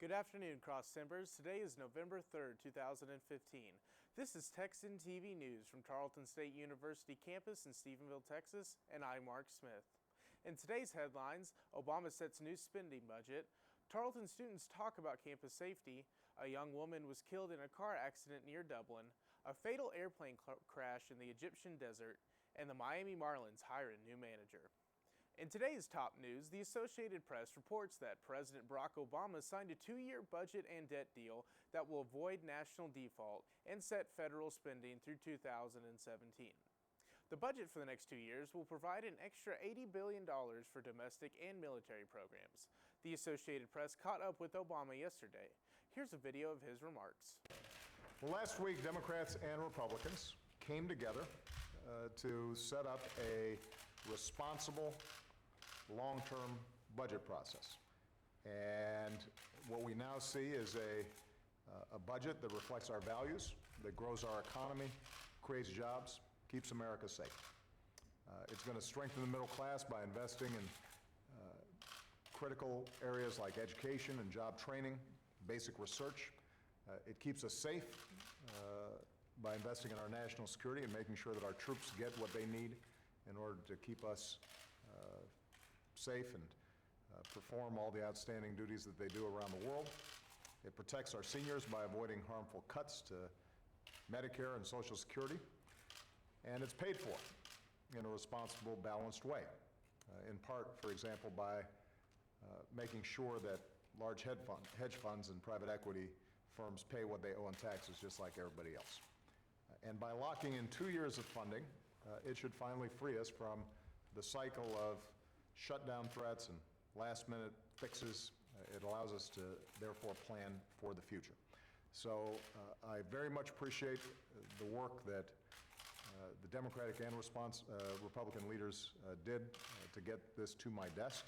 Good afternoon, Cross Timbers. Today is November 3rd, 2015. This is Texan TV News from Tarleton State University campus in Stephenville, Texas, and I'm Mark Smith. In today's headlines, Obama sets new spending budget, Tarleton students talk about campus safety, a young woman was killed in a car accident near Dublin, a fatal airplane crash in the Egyptian desert, and the Miami Marlins hire a new manager. In today's top news, the Associated Press reports that President Barack Obama signed a 2-year budget and debt deal that will avoid national default and set federal spending through 2017. The budget for the next 2 years will provide an extra $80 billion for domestic and military programs. The Associated Press caught up with Obama yesterday. Here's a video of his remarks. Well, last week, Democrats and Republicans came together to set up a responsible long-term budget process. And what we now see is a budget that reflects our values, that grows our economy, creates jobs, keeps America safe. It's going to strengthen the middle class by investing in critical areas like education and job training, basic research. It keeps us safe by investing in our national security and making sure that our troops get what they need in order to keep us safe and perform all the outstanding duties that they do around the world. It protects our seniors by avoiding harmful cuts to Medicare and Social Security. And it's paid for in a responsible, balanced way, in part, for example, by making sure that large hedge funds and private equity firms pay what they owe in taxes just like everybody else. And by locking in 2 years of funding, it should finally free us from the cycle of shutdown threats and last-minute fixes. It allows us to, therefore, plan for the future. So I very much appreciate the work that the Democratic and Republican leaders did to get this to my desk.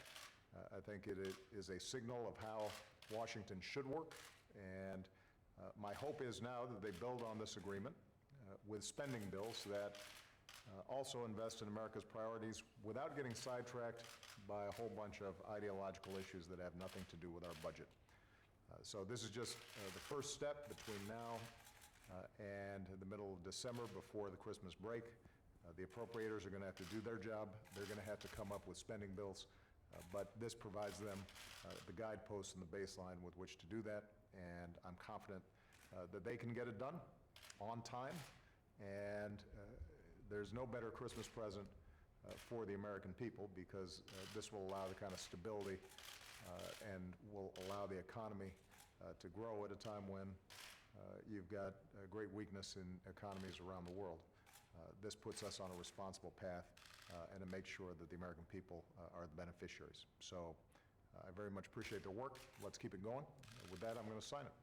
I think it is a signal of how Washington should work, and my hope is now that they build on this agreement with spending bills that also invest in America's priorities without getting sidetracked by a whole bunch of ideological issues that have nothing to do with our budget. So this is just the first step between now and the middle of December before the Christmas break. The appropriators are going to have to do their job. They're going to have to come up with spending bills, but this provides them the guideposts and the baseline with which to do that, and I'm confident that they can get it done on time, and there's no better Christmas present for the American people, because this will allow the kind of stability and will allow the economy to grow at a time when you've got a great weakness in economies around the world. This puts us on a responsible path, and it makes sure that the American people are the beneficiaries. So I very much appreciate their work. Let's keep it going. With that, I'm going to sign it.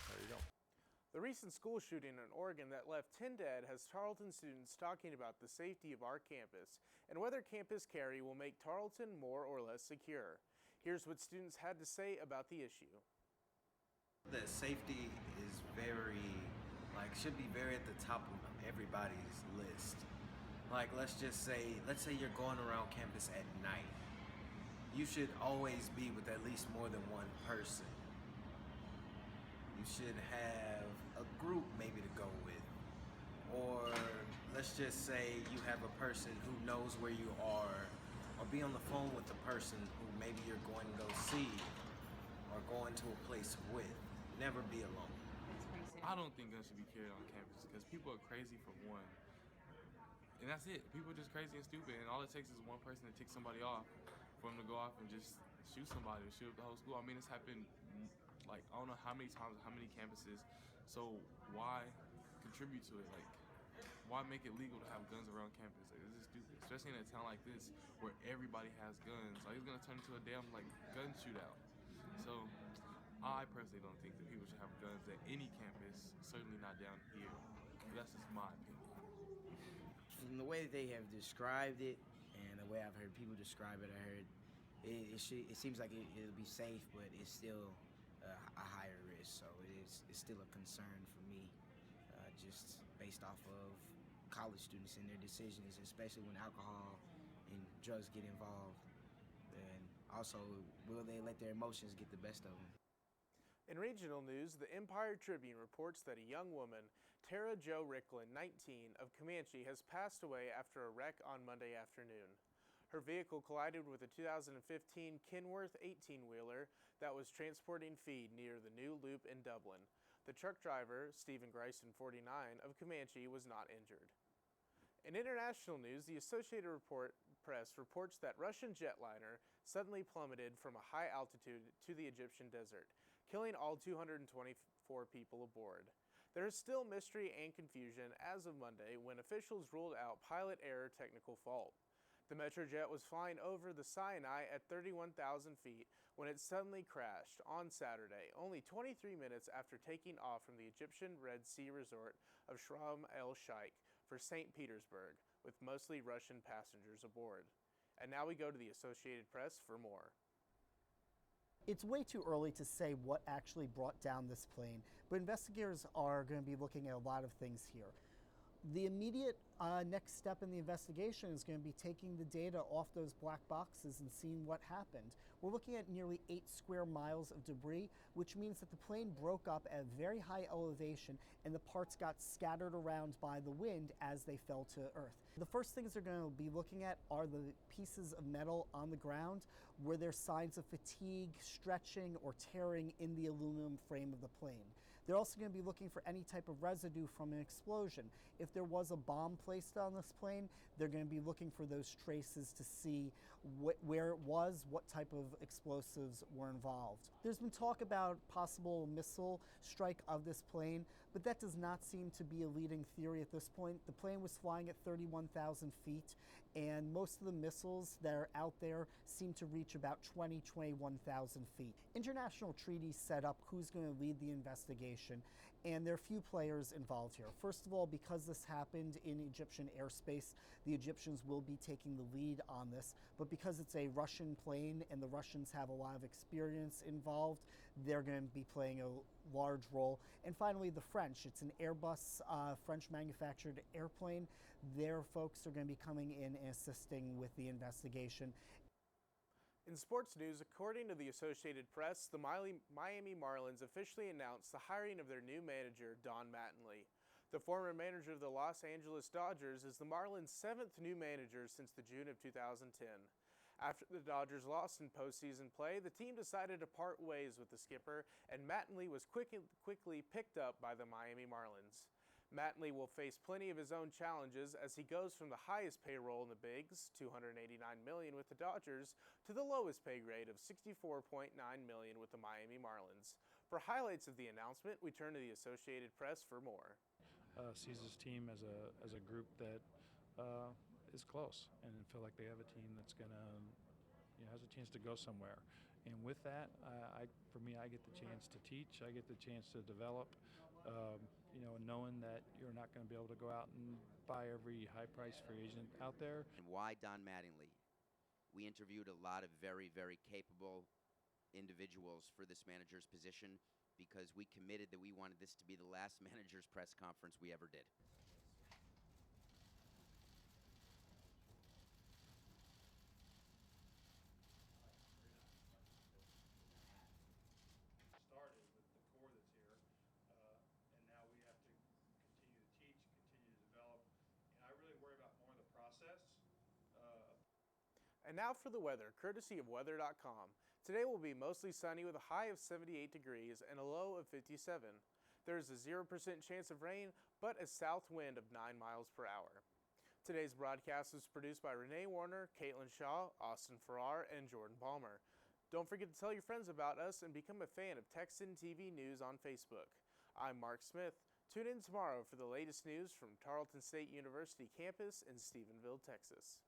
There you go. The recent school shooting in Oregon that left 10 dead has Tarleton students talking about the safety of our campus and whether campus carry will make Tarleton more or less secure. Here's what students had to say about the issue. The safety is should be very at the top of everybody's list. Like, let's say you're going around campus at night. You should always be with at least more than one person. You should have a group maybe to go with. Or let's just say you have a person who knows where you are, or be on the phone with the person who maybe you're going to go see or going to a place with. Never be alone. I don't think guns should be carried on campus because people are crazy for one. And that's it. People are just crazy and stupid, and all it takes is one person to tick somebody off for them to go off and just shoot somebody or shoot up the whole school. I mean, it's happened I don't know how many times, how many campuses. So why contribute to it? Why make it legal to have guns around campus? This is stupid, especially in a town like this where everybody has guns. It's gonna turn into a damn gun shootout. So I personally don't think that people should have guns at any campus, certainly not down here. But that's just my opinion. From the way that they have described it and the way I've heard people describe it, I heard it seems like it'll be safe, but it's still a higher risk. So it's still a concern for me, just based off of college students and their decisions, especially when alcohol and drugs get involved? And also, will they let their emotions get the best of them? In regional news, the Empire-Tribune reports that a young woman, Tara Jo Ricklin, 19, of Comanche, has passed away after a wreck on Monday afternoon. Her vehicle collided with a 2015 Kenworth 18-wheeler that was transporting feed near the new loop in Dublin. The truck driver, Stephen Grayson, 49, of Comanche, was not injured. In international news, the Associated Press reports that Russian jetliner suddenly plummeted from a high altitude to the Egyptian desert, killing all 224 people aboard. There is still mystery and confusion as of Monday when officials ruled out pilot error technical fault. The Metrojet was flying over the Sinai at 31,000 feet when it suddenly crashed on Saturday, only 23 minutes after taking off from the Egyptian Red Sea resort of Sharm el-Sheikh for St. Petersburg, with mostly Russian passengers aboard. And now we go to the Associated Press for more. It's way too early to say what actually brought down this plane, but investigators are going to be looking at a lot of things here. The immediate next step in the investigation is going to be taking the data off those black boxes and seeing what happened. We're looking at nearly 8 square miles of debris, which means that the plane broke up at a very high elevation and the parts got scattered around by the wind as they fell to earth. The first things they're going to be looking at are the pieces of metal on the ground. Were there signs of fatigue, stretching, or tearing in the aluminum frame of the plane? They're also going to be looking for any type of residue from an explosion. If there was a bomb placed on this plane, they're going to be looking for those traces to see where it was, what type of explosives were involved. There's been talk about possible missile strike of this plane, but that does not seem to be a leading theory at this point. The plane was flying at 31,000 feet, and most of the missiles that are out there seem to reach about 21,000 feet. International treaties set up who's going to lead the investigation, and there are a few players involved here. First of all, because this happened in Egyptian airspace, the Egyptians will be taking the lead on this, but because it's a Russian plane and the Russians have a lot of experience involved, they're going to be playing a large role. And finally, the French. It's an Airbus French-manufactured airplane. Their folks are going to be coming in and assisting with the investigation. In sports news, according to the Associated Press, the Miami Marlins officially announced the hiring of their new manager, Don Mattingly. The former manager of the Los Angeles Dodgers is the Marlins' 7th new manager since the June of 2010. After the Dodgers lost in postseason play, the team decided to part ways with the skipper, and Mattingly was quickly picked up by the Miami Marlins. Mattingly will face plenty of his own challenges as he goes from the highest payroll in the bigs, $289 million with the Dodgers, to the lowest pay grade of $64.9 million with the Miami Marlins. For highlights of the announcement, we turn to the Associated Press for more. Sees his team as a group that is close and feel like they have a team that's gonna, has a chance to go somewhere. And with that, for me, I get the chance to teach. I get the chance to develop. Knowing that you're not going to be able to go out and buy every high-priced free agent out there. And why Don Mattingly? We interviewed a lot of very, very capable individuals for this manager's position because we committed that we wanted this to be the last manager's press conference we ever did. Started with the core that's here, and now we have to continue to teach, continue to develop, and I really worry about more of the process. And now for the weather, courtesy of weather.com. Today will be mostly sunny with a high of 78 degrees and a low of 57. There is a 0% chance of rain, but a south wind of 9 miles per hour. Today's broadcast was produced by Renee Warner, Caitlin Shaw, Austin Farrar, and Jordan Palmer. Don't forget to tell your friends about us and become a fan of Texan TV News on Facebook. I'm Mark Smith. Tune in tomorrow for the latest news from Tarleton State University campus in Stephenville, Texas.